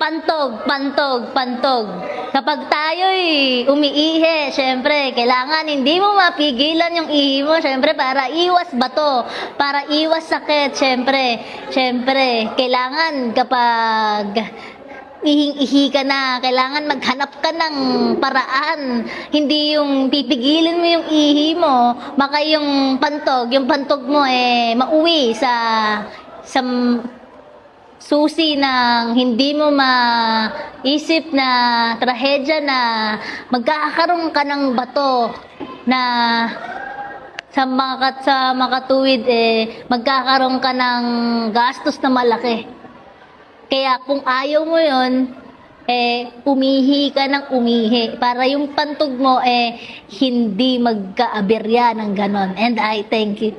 Pantog, pantog, pantog. Kapag tayo'y umiihi, syempre, kailangan hindi mo mapigilan yung ihi mo, syempre, para iwas bato, para iwas sakit, syempre, kailangan kapag ihing-ihi ka na, kailangan maghanap ka ng paraan. Hindi yung pipigilin mo yung ihi mo, baka yung pantog mo mauwi sa susi ng hindi mo maisip na trahedya na magkakaroon ka ng bato na sa makatuwid magkakaroon ka ng gastos na malaki. Kaya kung ayaw mo yun, umihi ka ng umihi para yung pantog mo hindi magkaaberya ng ganon. And I thank you.